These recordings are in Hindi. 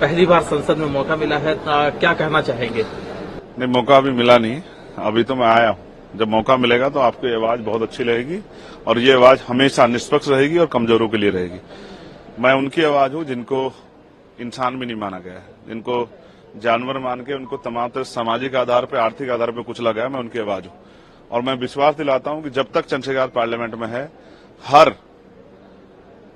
पहली बार संसद में मौका मिला है, क्या कहना चाहेंगे? नहीं, मौका अभी मिला नहीं, अभी तो मैं आया हूँ। जब मौका मिलेगा तो आपकी आवाज बहुत अच्छी रहेगी और ये आवाज हमेशा निष्पक्ष रहेगी और कमजोरों के लिए रहेगी। मैं उनकी आवाज हूँ जिनको इंसान भी नहीं माना गया है, जिनको जानवर मान के उनको तमाम तरह सामाजिक आधार पर, आर्थिक आधार पर कुचला गया, मैं उनकी आवाज हूँ। और मैं विश्वास दिलाता हूँ कि जब तक चंद्रशेखर पार्लियामेंट में है, हर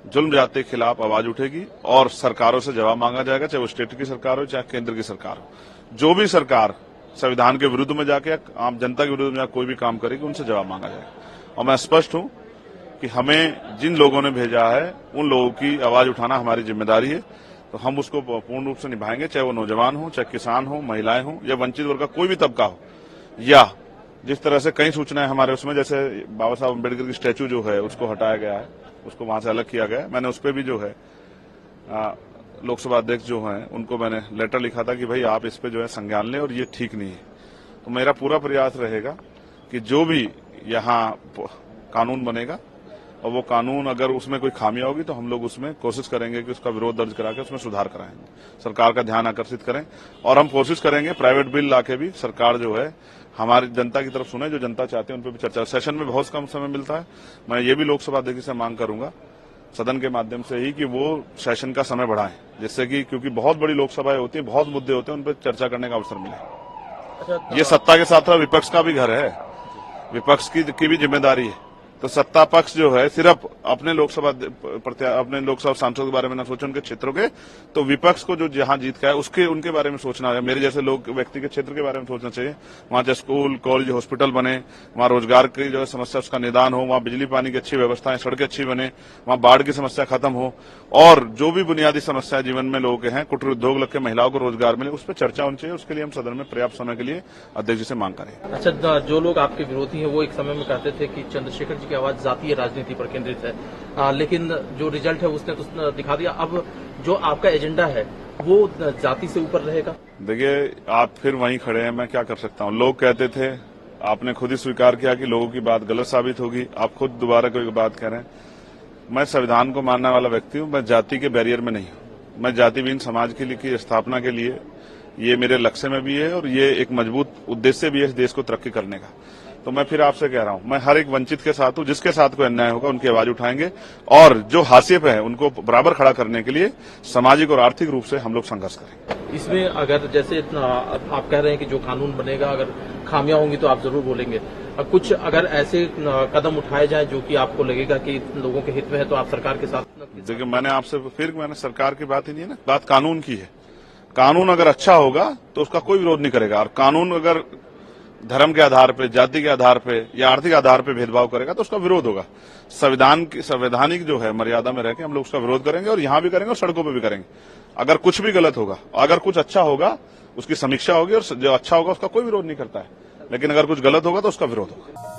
जुल्म जाति के खिलाफ आवाज उठेगी और सरकारों से जवाब मांगा जाएगा, चाहे वो स्टेट की सरकार हो चाहे केंद्र की सरकार हो। जो भी सरकार संविधान के विरुद्ध में जाके आम जनता के विरुद्ध में कोई भी काम करेगी, उनसे जवाब मांगा जाएगा। और मैं स्पष्ट हूं कि हमें जिन लोगों ने भेजा है उन लोगों की आवाज उठाना हमारी जिम्मेदारी है, तो हम उसको पूर्ण रूप से निभाएंगे, चाहे वो नौजवान हो, चाहे किसान हो, महिलाएं हो या वंचित वर्ग का कोई भी तबका हो। या जिस तरह से कई सूचनाएं हमारे उसमें, जैसे बाबा साहब अम्बेडकर की स्टैच्यू जो है उसको हटाया गया है, उसको वहां से अलग किया गया है। मैंने उस पर भी जो है लोकसभा अध्यक्ष जो हैं उनको मैंने लेटर लिखा था कि भाई आप इस पे जो है संज्ञान लें और ये ठीक नहीं है। तो मेरा पूरा प्रयास रहेगा कि जो भी यहाँ कानून बनेगा और वो कानून अगर उसमें कोई खामियां होगी तो हम लोग उसमें कोशिश करेंगे कि उसका विरोध दर्ज करा के उसमें सुधार कराएंगे, सरकार का ध्यान आकर्षित करें। और हम कोशिश करेंगे प्राइवेट बिल लाके भी सरकार जो है हमारी जनता की तरफ सुने, जो जनता चाहते हैं उन पर भी चर्चा। सेशन में बहुत कम समय मिलता है, मैं ये भी लोकसभा अध्यक्ष से मांग करूंगा सदन के माध्यम से ही कि वो सेशन का समय बढ़ाएं, जिससे कि क्योंकि बहुत बड़ी लोकसभाएं होती हैं, बहुत मुद्दे होते हैं, उन पर चर्चा करने का अवसर मिले। ये सत्ता के साथ विपक्ष का भी घर है, विपक्ष की भी जिम्मेदारी है। तो सत्ता पक्ष जो है सिर्फ अपने लोकसभा सांसदों के बारे में न सोचे, उनके क्षेत्रों के, तो विपक्ष को जो जहां जीत का है उसके उनके बारे में सोचना है। मेरे जैसे लोग व्यक्ति के क्षेत्र के बारे में सोचना चाहिए। वहां जो स्कूल, कॉलेज, हॉस्पिटल बने, वहां रोजगार की जो है समस्या उसका निदान हो, वहां बिजली पानी की अच्छी व्यवस्थाएं, सड़कें अच्छी बने, वहां बाढ़ की समस्या खत्म हो, और जो भी बुनियादी समस्या जीवन में लोगों के हैं, कुटीर उद्योग लग के महिलाओं को रोजगार मिले, उस पर चर्चा होनी चाहिए। उसके लिए हम सदन में पर्याप्त समय के लिए अध्यक्ष जी से मांग करें। अच्छा, जो लोग आपके विरोधी हैं वो एक समय में कहते थे कि चंद्रशेखर जी की आवाज जातीय राजनीति पर केंद्रित है, लेकिन जो रिजल्ट है उसने तो दिखा दिया। अब जो आपका एजेंडा है वो जाति से ऊपर रहेगा। देखिए, आप फिर वहीं खड़े हैं, मैं क्या कर सकता हूं। लोग कहते थे, आपने खुद ही स्वीकार किया कि लोगों की बात गलत साबित होगी, आप खुद दोबारा कोई बात कह रहे हैं। मैं संविधान को मानने वाला व्यक्ति हूं, मैं जाति के बैरियर में नहीं हूं। मैं जातिविहीन समाज की स्थापना के लिए, ये मेरे लक्ष्य में भी है और ये एक मजबूत उद्देश्य भी है इस देश को तरक्की करने का। तो मैं फिर आपसे कह रहा हूं, मैं हर एक वंचित के साथ हूं, जिसके साथ कोई अन्याय होगा उनकी आवाज उठाएंगे और जो हाशिए पे है उनको बराबर खड़ा करने के लिए सामाजिक और आर्थिक रूप से हम लोग संघर्ष करेंगे। इसमें अगर जैसे आप कह रहे हैं कि जो कानून बनेगा, अगर खामियां होंगी तो आप जरूर बोलेंगे, कुछ अगर ऐसे कदम उठाए जाए जो कि आपको लगेगा कि लोगों के हित में है, तो आप सरकार के साथ। देखिए, मैंने सरकार की बात ही नहीं है ना, बात कानून की है। कानून अगर अच्छा होगा तो उसका कोई विरोध नहीं करेगा, और कानून अगर धर्म के आधार पे, जाति के आधार पे या आर्थिक आधार पे भेदभाव करेगा तो उसका विरोध होगा। संवैधानिक जो है मर्यादा में रहकर हम लोग उसका विरोध करेंगे, और यहां भी करेंगे और सड़कों पे भी करेंगे। अगर कुछ भी गलत होगा, अगर कुछ अच्छा होगा उसकी समीक्षा होगी, और जो अच्छा होगा उसका कोई विरोध नहीं करता है, लेकिन अगर कुछ गलत होगा तो उसका विरोध होगा।